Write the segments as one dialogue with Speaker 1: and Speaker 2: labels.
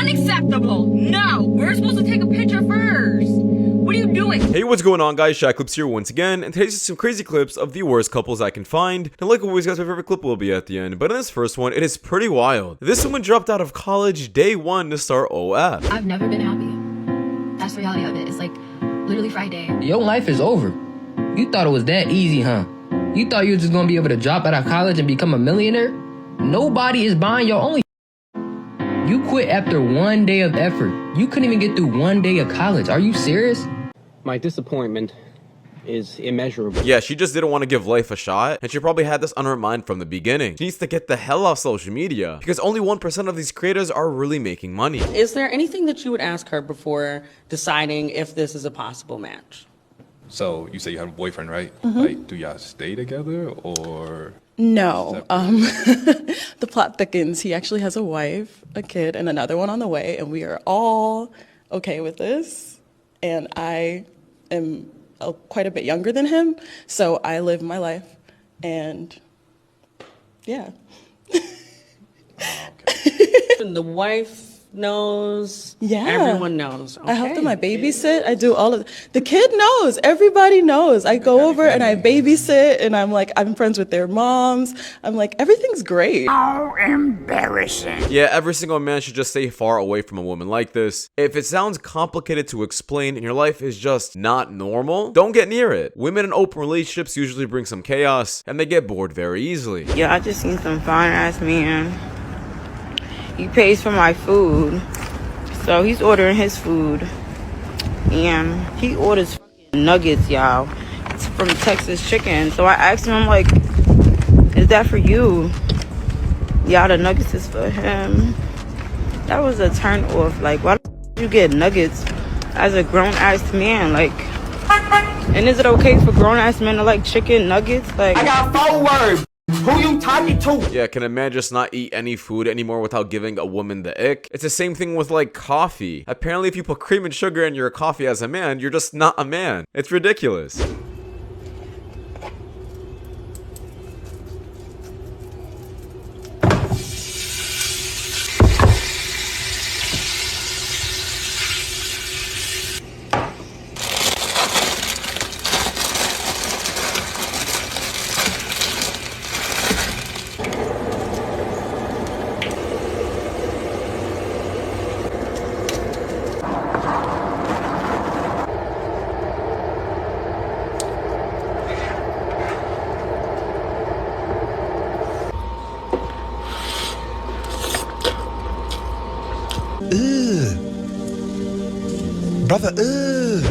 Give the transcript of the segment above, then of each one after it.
Speaker 1: Unacceptable. No, we're supposed to take a picture first. What are you doing? Hey, what's going on, guys? Shak-Clips here once again, and today's just some crazy clips of the worst couples I can find. And like always, guys, my favorite clip will be at the end. But in this first one, it is pretty wild. This woman dropped out of college day one to start OF.
Speaker 2: I've never been happy. That's the reality of it. It's like literally Friday.
Speaker 3: Your life is over. You thought it was that easy, huh? You thought you were just gonna be able to drop out of college and become a millionaire? Nobody is buying your only. You quit after 1 day of effort. You couldn't even get through 1 day of college. Are you serious?
Speaker 4: My disappointment is immeasurable.
Speaker 1: Yeah, she just didn't want to give life a shot, and she probably had this on her mind from the beginning. She needs to get the hell off social media, because only 1% of these creators are really making money.
Speaker 5: Is there anything that you would ask her before deciding if this is a possible match?
Speaker 6: So you say you have a boyfriend, right? Like, do y'all stay together or?
Speaker 7: No. The plot thickens. He actually has a wife, a kid, and another one on the way, and we are all okay with this. And I am quite a bit younger than him, so I live my life, and yeah.
Speaker 5: And the wife knows.
Speaker 7: Yeah.
Speaker 5: Everyone knows.
Speaker 7: I help them. I babysit. I do all of the kid knows. Everybody knows. I go over and I babysit, and I'm like, I'm friends with their moms. I'm like, everything's great.
Speaker 8: How embarrassing.
Speaker 1: Yeah, every single man should just stay far away from a woman like this. If it sounds complicated to explain and your life is just not normal, don't get near it. Women in open relationships usually bring some chaos, and they get bored very easily.
Speaker 8: Yeah, I just seen some fine ass man. He pays for my food, so he's ordering his food, and he orders nuggets, y'all. It's from Texas Chicken. So I asked him, I'm like, is that for you? Yeah, the nuggets is for him. That was a turn off. Like, why do you get nuggets as a grown ass man? Like, and is it okay for grown ass men to like chicken nuggets? Like,
Speaker 9: I got 4 words. Who you talking to?
Speaker 1: Yeah, can a man just not eat any food anymore without giving a woman the ick? It's the same thing with like coffee. Apparently if you put cream and sugar in your coffee as a man, you're just not a man. It's ridiculous.
Speaker 10: Brother,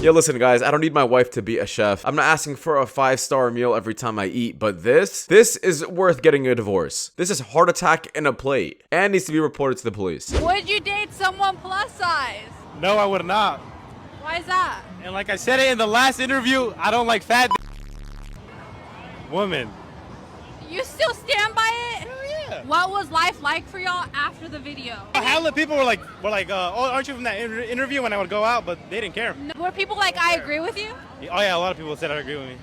Speaker 1: Yeah, listen guys, I don't need my wife to be a chef. I'm not asking for a 5-star meal every time I eat, but this is worth getting a divorce. This is heart attack in a plate and needs to be reported to the police.
Speaker 11: Would you date someone plus size?
Speaker 12: No, I would not.
Speaker 11: Why is that?
Speaker 12: And like I said it in the last interview, I don't like fat women.
Speaker 11: You still stand by it?
Speaker 12: Hell yeah.
Speaker 11: What was life like for y'all after the video?
Speaker 12: Hella people were like, oh, aren't you from that interview when I would go out? But they didn't care.
Speaker 11: Were people like, I agree with you?
Speaker 12: Oh yeah, a lot of people said I agree with me.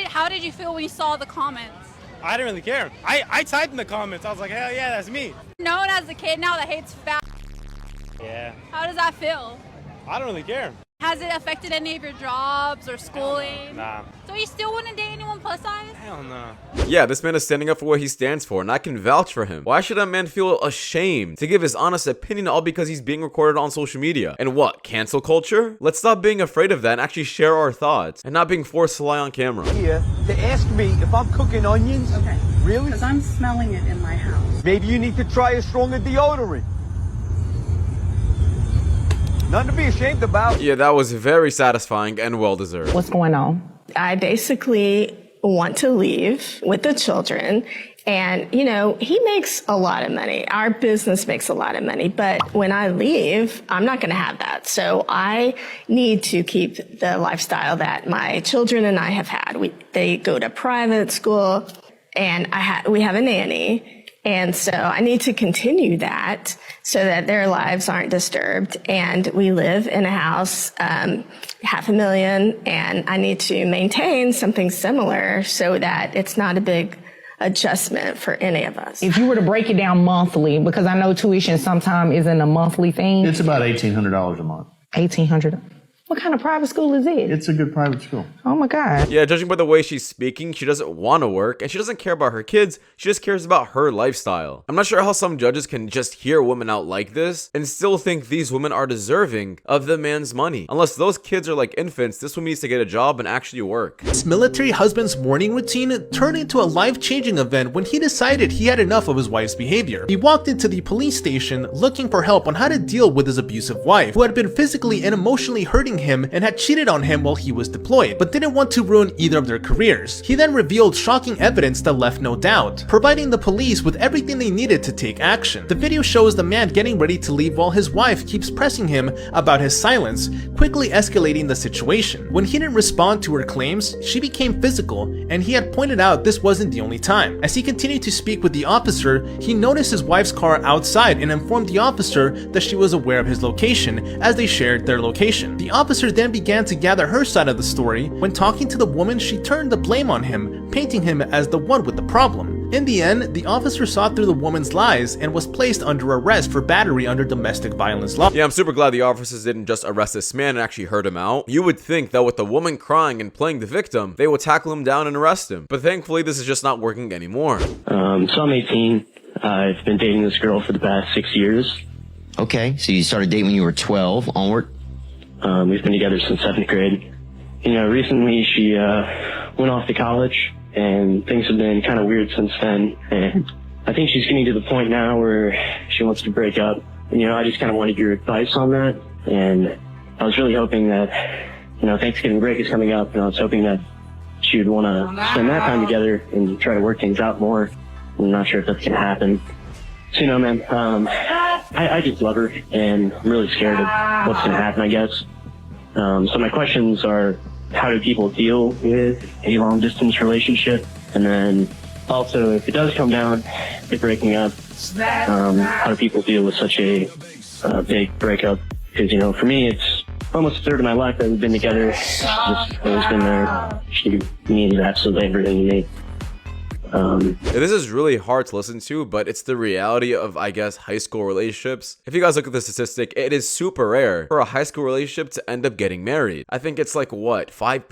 Speaker 11: How did you feel when you saw the comments?
Speaker 12: I didn't really care. I typed in the comments. I was like, hell yeah, that's me.
Speaker 11: Known as the kid now that hates fat.
Speaker 12: Yeah.
Speaker 11: How does that feel?
Speaker 12: I don't really care.
Speaker 11: Has it affected any of your jobs or schooling?
Speaker 12: Nah.
Speaker 11: So you still wouldn't date anyone plus size?
Speaker 12: Hell no.
Speaker 1: Yeah, this man is standing up for what he stands for, and I can vouch for him. Why should a man feel ashamed to give his honest opinion all because he's being recorded on social media? And what, cancel culture? Let's stop being afraid of that and actually share our thoughts, and not being forced to lie on camera.
Speaker 9: Here to ask me if I'm cooking onions.
Speaker 7: Okay.
Speaker 9: Really?
Speaker 7: Because I'm smelling it in my house.
Speaker 9: Maybe you need to try a stronger deodorant. Nothing to be ashamed about.
Speaker 1: Yeah, that was very satisfying and well-deserved.
Speaker 13: What's going on? I basically want to leave with the children. And, you know, he makes a lot of money. Our business makes a lot of money. But when I leave, I'm not going to have that. So I need to keep the lifestyle that my children and I have had. They go to private school, and we have a nanny. And so I need to continue that so that their lives aren't disturbed. And we live in a house, $500,000, and I need to maintain something similar so that it's not a big adjustment for any of us.
Speaker 10: If you were to break it down monthly, because I know tuition sometimes isn't a monthly thing.
Speaker 14: It's about $1,800 a month.
Speaker 10: $1,800. What kind of private school is it?
Speaker 14: It's a good private school.
Speaker 10: Oh my God.
Speaker 1: Yeah, judging by the way she's speaking, she doesn't want to work, and she doesn't care about her kids, she just cares about her lifestyle. I'm not sure how some judges can just hear women out like this and still think these women are deserving of the man's money. Unless those kids are like infants, this woman needs to get a job and actually work.
Speaker 15: This military husband's morning routine turned into a life-changing event when he decided he had enough of his wife's behavior. He walked into the police station looking for help on how to deal with his abusive wife, who had been physically and emotionally hurting him and had cheated on him while he was deployed, but didn't want to ruin either of their careers. He then revealed shocking evidence that left no doubt, providing the police with everything they needed to take action. The video shows the man getting ready to leave while his wife keeps pressing him about his silence, quickly escalating the situation. When he didn't respond to her claims, she became physical, and he had pointed out this wasn't the only time. As he continued to speak with the officer, he noticed his wife's car outside and informed the officer that she was aware of his location as they shared their location. The officer then began to gather her side of the story. When talking to the woman, she turned the blame on him, painting him as the one with the problem. In the end, the officer saw through the woman's lies and was placed under arrest for battery under domestic violence law.
Speaker 1: Yeah, I'm super glad the officers didn't just arrest this man and actually heard him out. You would think that with the woman crying and playing the victim, they would tackle him down and arrest him. But thankfully, this is just not working anymore.
Speaker 16: So I'm 18. I've been dating this girl for the past 6 years.
Speaker 17: Okay, so you started dating when you were 12 onward?
Speaker 16: We've been together since 7th grade. You know, recently she went off to college, and things have been kind of weird since then. And I think she's getting to the point now where she wants to break up. And, you know, I just kind of wanted your advice on that. And I was really hoping that, you know, Thanksgiving break is coming up, and I was hoping that she would want to spend that time together and try to work things out more. I'm not sure if that's going to happen. So, you know, man, I just love her, and I'm really scared of what's going to happen, I guess. So my questions are, how do people deal with a long-distance relationship? And then also, if it does come down to breaking up, how do people deal with such a big breakup? Because, you know, for me, it's almost a third of my life that we've been together. Just always been there. She means absolutely everything to me.
Speaker 1: This is really hard to listen to, but it's the reality of, I guess, high school relationships. If you guys look at the statistic, it is super rare for a high school relationship to end up getting married. I think it's like, what, 5%,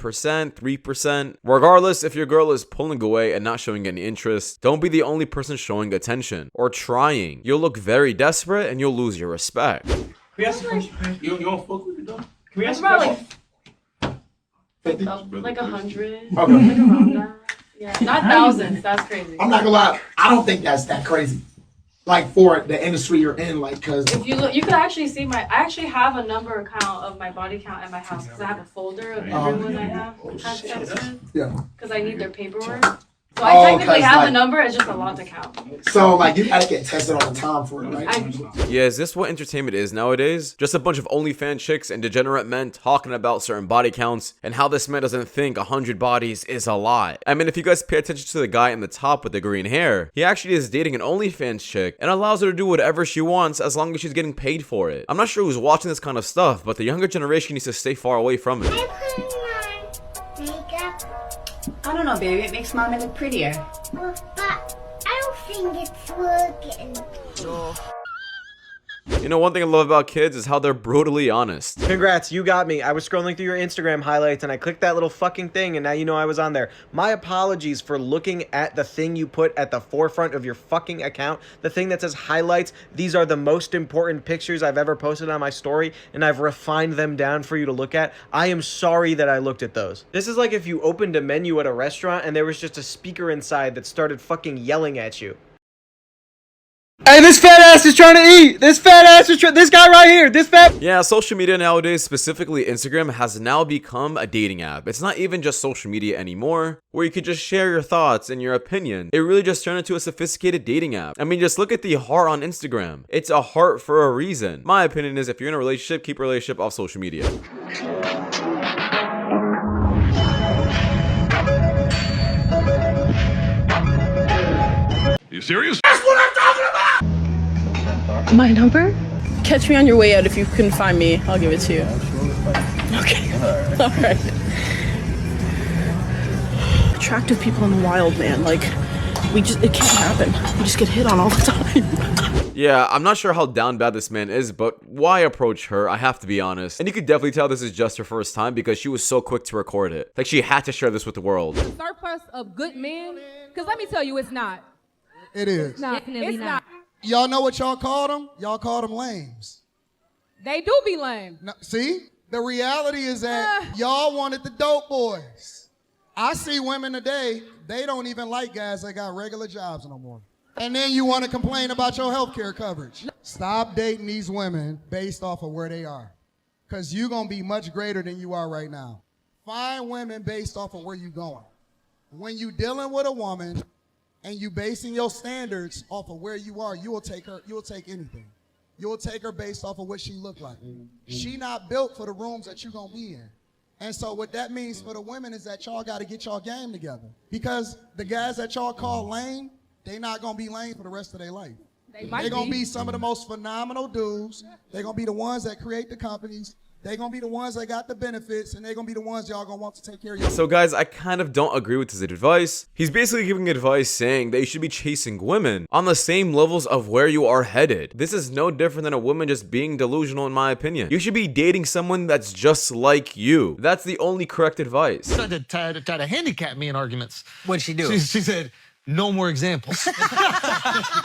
Speaker 1: 3%? Regardless, if your girl is pulling away and not showing any interest, don't be the only person showing attention or trying. You'll look very desperate and you'll lose your respect.
Speaker 9: Can we ask a question? You don't fuck with it though? Can we ask
Speaker 7: About
Speaker 9: a question?
Speaker 7: like 100.
Speaker 9: Okay.
Speaker 7: Like around that. Yeah, not thousands. That's crazy.
Speaker 18: I'm not gonna lie. I don't think that's that crazy. Like for the industry you're in, like, cause
Speaker 7: if you look, you could actually see I actually have a number count of my body count at my house because I have a folder of everyone I have sex with.
Speaker 18: Yeah.
Speaker 7: Because I need their paperwork. So I technically have a number. It's just a lot to count.
Speaker 18: So like you gotta get tested all the time for it, right?
Speaker 1: Yeah, is this what entertainment is nowadays? Just a bunch of OnlyFans chicks and degenerate men talking about certain body counts and how this man doesn't think 100 bodies is a lot. I mean, if you guys pay attention to the guy in the top with the green hair, he actually is dating an OnlyFans chick and allows her to do whatever she wants as long as she's getting paid for it. I'm not sure who's watching this kind of stuff, but the younger generation needs to stay far away from it.
Speaker 2: I don't know, baby. It makes mommy look prettier.
Speaker 19: Well, but I don't think it's working.
Speaker 1: You know, one thing I love about kids is how they're brutally honest.
Speaker 20: Congrats, you got me. I was scrolling through your Instagram highlights and I clicked that little fucking thing and now you know I was on there. My apologies for looking at the thing you put at the forefront of your fucking account. The thing that says highlights. These are the most important pictures I've ever posted on my story and I've refined them down for you to look at. I am sorry that I looked at those. This is like if you opened a menu at a restaurant and there was just a speaker inside that started fucking yelling at you.
Speaker 21: Hey, this fat ass is trying to eat. This fat ass is this guy right here. This fat.
Speaker 1: Yeah, social media nowadays, specifically Instagram, has now become a dating app. It's not even just social media anymore, where you could just share your thoughts and your opinion. It really just turned into a sophisticated dating app. I mean, just look at the heart on Instagram. It's a heart for a reason. My opinion is if you're in a relationship, keep a relationship off social media.
Speaker 6: You serious?
Speaker 18: That's what I'm talking about!
Speaker 7: My number? Catch me on your way out. If you couldn't find me, I'll give it to you. Okay. All right. Attractive people in the wild, man. Like, It can't happen. We just get hit on all the time.
Speaker 1: Yeah, I'm not sure how down bad this man is, but why approach her? I have to be honest. And you could definitely tell this is just her first time because she was so quick to record it. Like she had to share this with the world.
Speaker 11: Surplus of good men? Because let me tell you, it's not.
Speaker 3: It is.
Speaker 11: It's not. It's not.
Speaker 3: Y'all know what y'all called them? Y'all called them lames.
Speaker 11: They do be lame.
Speaker 3: No, see? The reality is that y'all wanted the dope boys. I see women today, they don't even like guys that got regular jobs no more. And then you want to complain about your health care coverage. Stop dating these women based off of where they are. Because you're going to be much greater than you are right now. Find women based off of where you're going. When you're dealing with a woman and you basing your standards off of where you are, you will take anything. You'll take her based off of what she look like. She not built for the rooms that you're going to be in. And so what that means for the women is that y'all got to get y'all game together. Because the guys that y'all call lame, they not going to be lame for the rest of their life. They're going to be some of the most phenomenal dudes. They're going to be the ones that create the companies. They're going to be the ones that got the benefits, and they're going to be the ones y'all going to want to take care of you.
Speaker 1: So guys, I kind of don't agree with his advice. He's basically giving advice saying that you should be chasing women on the same levels of where you are headed. This is no different than a woman just being delusional in my opinion. You should be dating someone that's just like you. That's the only correct advice.
Speaker 22: Tried to handicap me in arguments.
Speaker 20: What'd she do?
Speaker 22: She said, no more examples.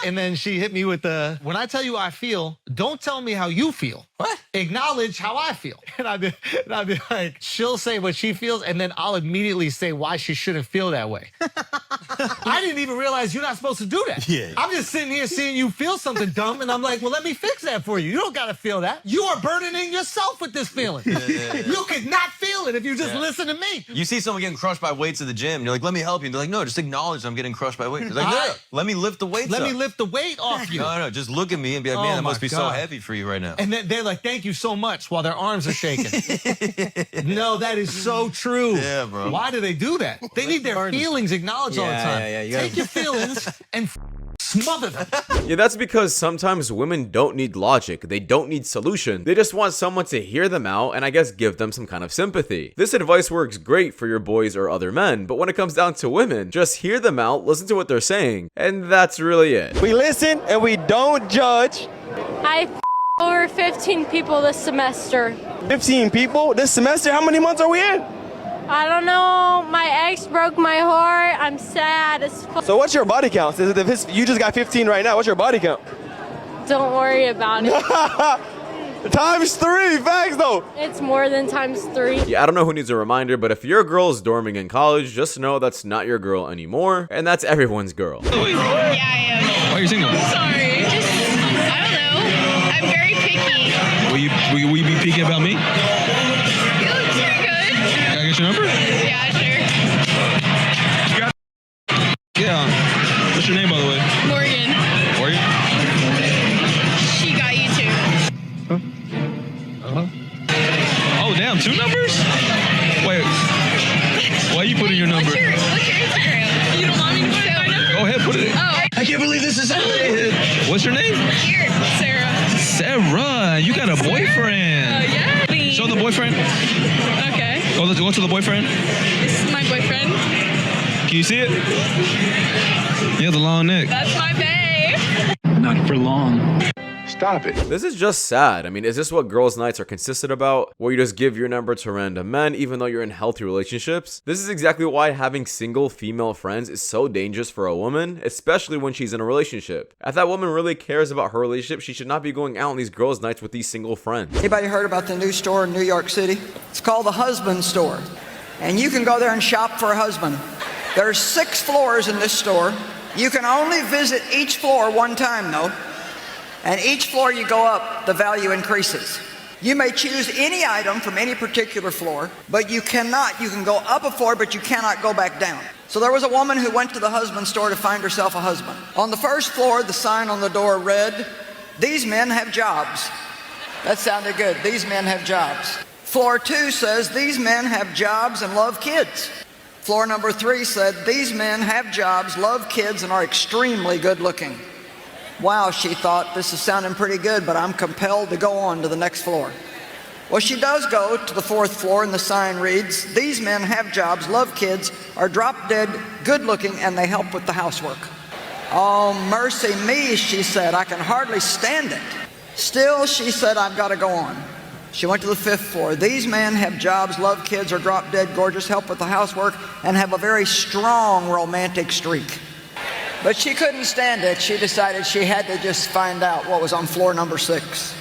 Speaker 22: And then she hit me with the, when I tell you how I feel, don't tell me how you feel. What? Acknowledge how I feel. And I'd be like, she'll say what she feels, and then I'll immediately say why she shouldn't feel that way. I didn't even realize you're not supposed to do that.
Speaker 21: Yeah.
Speaker 22: I'm just sitting here seeing you feel something dumb, and I'm like, well, let me fix that for you. You don't got to feel that. You are burdening yourself with this feeling. You could not feel it if you just listen to me.
Speaker 23: You see someone getting crushed by weights at the gym, and you're like, let me help you. And they're like, no, just acknowledge I'm getting crushed by weights. It's like, no, let me lift the weights
Speaker 22: Let
Speaker 23: up.
Speaker 22: me lift the weight off you.
Speaker 23: No, just look at me and be like,
Speaker 22: Oh
Speaker 23: man, that
Speaker 22: my
Speaker 23: must be so
Speaker 22: God.
Speaker 23: heavy for you right now.
Speaker 22: And then they're like, thank you so much, while their arms are shaking. No, that is so true.
Speaker 23: Yeah, bro.
Speaker 22: Why do they do that? They need their feelings acknowledged all the time. Take your feelings and smother them.
Speaker 1: Yeah, that's because sometimes women don't need logic. They don't need solution. They just want someone to hear them out and I guess give them some kind of sympathy. This advice works great for your boys or other men, but when it comes down to women, just hear them out, listen to what they're saying, and that's really it.
Speaker 21: We listen and we don't judge.
Speaker 11: I over 15 people this semester.
Speaker 21: 15 people this semester? How many months are we in?
Speaker 11: I don't know. My ex broke my heart. I'm sad as fuck.
Speaker 21: So what's your body count? Is it if you just got 15 right now? What's your body count?
Speaker 11: Don't worry about it.
Speaker 21: Times 3, facts though.
Speaker 11: It's more than times 3.
Speaker 1: Yeah, I don't know who needs a reminder, but if your girl's dorming in college, just know that's not your girl anymore, and that's everyone's girl.
Speaker 11: Yeah, I am.
Speaker 6: Why are you single?
Speaker 11: Sorry. Just, I don't know. I'm very picky.
Speaker 6: Will you be picky about me?
Speaker 11: You look pretty good.
Speaker 6: Can I get your number?
Speaker 11: Yeah, sure.
Speaker 6: Yeah. What's your name, by the way?
Speaker 11: Morgan.
Speaker 6: Morgan?
Speaker 11: She got you too.
Speaker 6: Oh, damn, 2 numbers? Wait. Why are you putting your number?
Speaker 11: What's your Instagram? You don't want me to put it on now?
Speaker 6: Go ahead, put it.
Speaker 11: Oh.
Speaker 6: I can't believe this is happening. What's your name?
Speaker 11: Here, Sarah.
Speaker 6: Sarah, you got a boyfriend.
Speaker 11: Yeah.
Speaker 6: Show the boyfriend.
Speaker 11: Okay.
Speaker 6: Go to the boyfriend.
Speaker 11: This is my boyfriend.
Speaker 6: Can you see it? He has a long neck.
Speaker 11: That's my babe.
Speaker 6: Not for long.
Speaker 1: Stop it. This is just sad. I mean, is this what girls' nights are consistent about? Where you just give your number to random men even though you're in healthy relationships? This is exactly why having single female friends is so dangerous for a woman, especially when she's in a relationship. If that woman really cares about her relationship, she should not be going out on these girls' nights with these single friends.
Speaker 24: Anybody heard about the new store in New York City? It's called the Husband Store. And you can go there and shop for a husband. There's 6 floors in this store. You can only visit each floor one time though. And each floor you go up, the value increases. You may choose any item from any particular floor, but you can go up a floor, but you cannot go back down. So there was a woman who went to the husband store to find herself a husband. On the first floor, the sign on the door read, "These men have jobs." That sounded good. These men have jobs. Floor 2 says, "These men have jobs and love kids." Floor number 3 said, "These men have jobs, love kids, and are extremely good looking." Wow, she thought, this is sounding pretty good, but I'm compelled to go on to the next floor. Well, she does go to the 4th floor, and the sign reads, "These men have jobs, love kids, are drop dead, good looking, and they help with the housework." "Oh, mercy me," she said, "I can hardly stand it." Still, she said, "I've got to go on." She went to the 5th floor. "These men have jobs, love kids, are drop dead, gorgeous, help with the housework, and have a very strong romantic streak." But she couldn't stand it. She decided she had to just find out what was on floor number 6.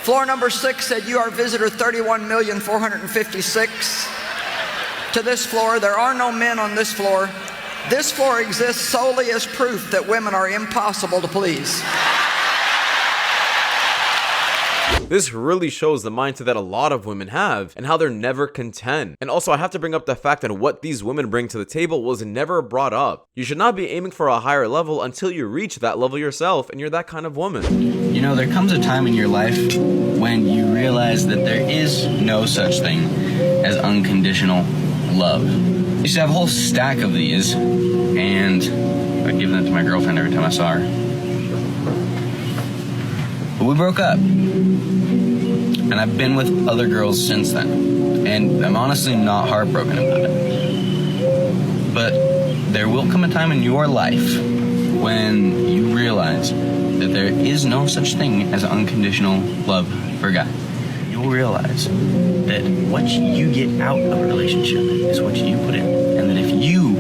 Speaker 24: Floor number 6 said, "You are visitor 31,456. To this floor, there are no men on this floor. This floor exists solely as proof that women are impossible to please."
Speaker 1: This really shows the mindset that a lot of women have and how they're never content. And also, I have to bring up the fact that what these women bring to the table was never brought up. You should not be aiming for a higher level until you reach that level yourself and you're that kind of woman.
Speaker 4: You know, there comes a time in your life when you realize that there is no such thing as unconditional love. I used to have a whole stack of these, and I'd give them to my girlfriend every time I saw her. But we broke up. And I've been with other girls since then. And I'm honestly not heartbroken about it. But there will come a time in your life when you realize that there is no such thing as unconditional love for a guy. You'll realize that what you get out of a relationship is what you put in. And that if you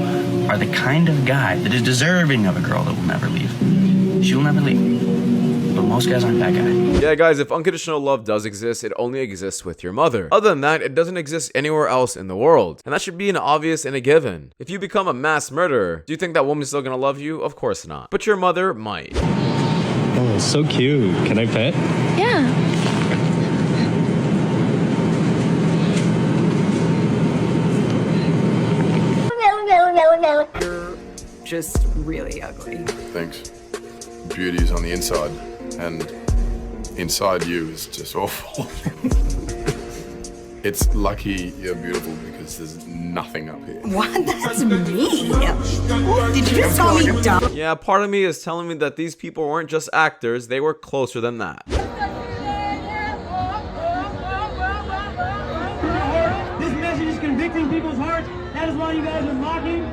Speaker 4: are the kind of guy that is deserving of a girl that will never leave, she'll never leave. But most guys aren't that guy.
Speaker 1: Yeah, guys, if unconditional love does exist, it only exists with your mother. Other than that, it doesn't exist anywhere else in the world. And that should be an obvious and a given. If you become a mass murderer, do you think that woman's still gonna love you? Of course not. But your mother might.
Speaker 6: Oh, so cute. Can I pet?
Speaker 11: Yeah.
Speaker 5: You're just really ugly.
Speaker 8: Thanks. Beauty is on the inside, and inside you is just awful. It's lucky you're beautiful because there's nothing up here.
Speaker 5: What? That's me. Did you just call me dumb?
Speaker 1: Yeah, part of me is telling me that these people weren't just actors, they were closer than that.
Speaker 9: This message is convicting people's hearts. That is why you guys are mocking.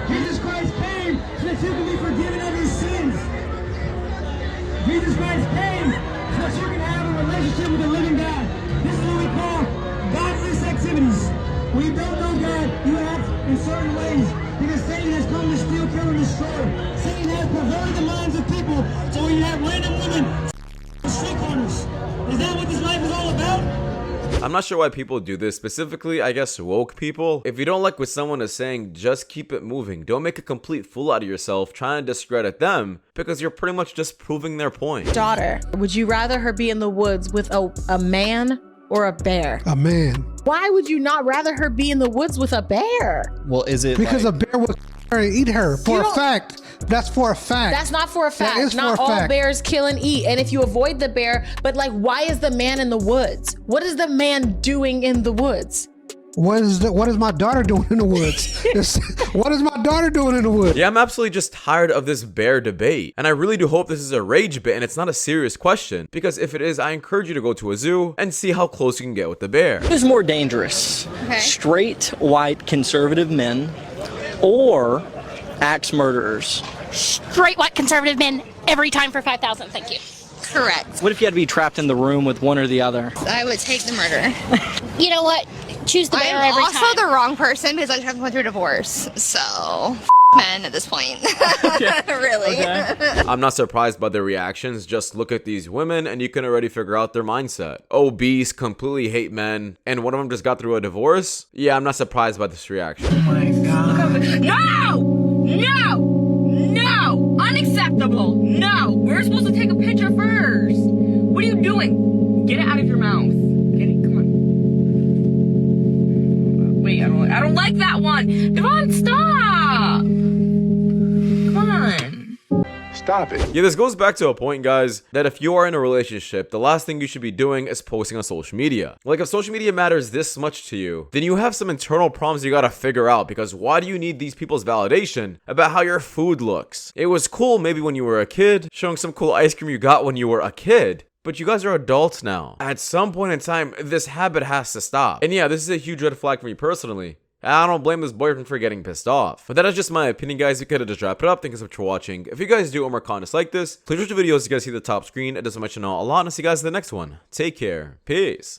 Speaker 9: Jesus Christ came so that you can be forgiven of your sins. Jesus Christ came so that you can have a relationship with the living God. This is what we call godless activities. When you don't know God, you act in certain ways because Satan has come to steal, kill, and destroy. Satan has perverted the minds of people, so when you have random women street corners, is that what this life is all about?
Speaker 1: I'm not sure why people do this, specifically, I guess, woke people. If you don't like what someone is saying, just keep it moving. Don't make a complete fool out of yourself trying to discredit them because you're pretty much just proving their point.
Speaker 12: Daughter, would you rather her be in the woods with a man or a bear?
Speaker 25: A man.
Speaker 12: Why would you not rather her be in the woods with a bear?
Speaker 21: Well, is it
Speaker 25: because
Speaker 21: like...
Speaker 25: a bear will her and eat her for a fact. That's for a fact.
Speaker 12: That's not for a fact.
Speaker 25: That is
Speaker 12: not
Speaker 25: for a
Speaker 12: all
Speaker 25: fact.
Speaker 12: bears kill and eat. And if you avoid the bear, but like, why is the man in the woods? What is the man doing in the woods?
Speaker 25: What is my daughter doing in the woods? What is my daughter doing in the woods?
Speaker 1: Yeah, I'm absolutely just tired of this bear debate. And I really do hope this is a rage bit and it's not a serious question. Because if it is, I encourage you to go to a zoo and see how close you can get with the bear.
Speaker 26: What is more dangerous? Okay. Straight, white, conservative men or axe murderers?
Speaker 11: Straight white conservative men every time for 5,000. Thank you.
Speaker 27: Correct.
Speaker 26: What if you had to be trapped in the room with one or the other?
Speaker 27: I would take the murder.
Speaker 11: You know what? Choose the bear every time.
Speaker 27: I'm also the wrong person because I just went through a divorce. So, men at this point. Really.
Speaker 1: Okay. I'm not surprised by the reactions. Just look at these women and you can already figure out their mindset. Obese, completely hate men, and one of them just got through a divorce? Yeah, I'm not surprised by this reaction.
Speaker 9: Oh my God. No! No! Unacceptable! No! We're supposed to take a picture first. What are you doing? Get it out of your mouth. Get it, come on. Wait, I don't like that one. Devon, stop! Come on.
Speaker 8: Stop it.
Speaker 1: Yeah, this goes back to a point, guys, that if you are in a relationship, the last thing you should be doing is posting on social media. Like, if social media matters this much to you, then you have some internal problems you gotta figure out, because why do you need these people's validation about how your food looks? It was cool maybe when you were a kid, showing some cool ice cream you got when you were a kid, but you guys are adults now. At some point in time, this habit has to stop. And yeah, this is a huge red flag for me personally. I don't blame this boyfriend for getting pissed off. But that is just my opinion, guys. We could just wrap it up. Thank you so much for watching. If you guys do more content like this, please watch the videos you guys see the top screen. It does my channel a lot. And I'll see you guys in the next one. Take care. Peace.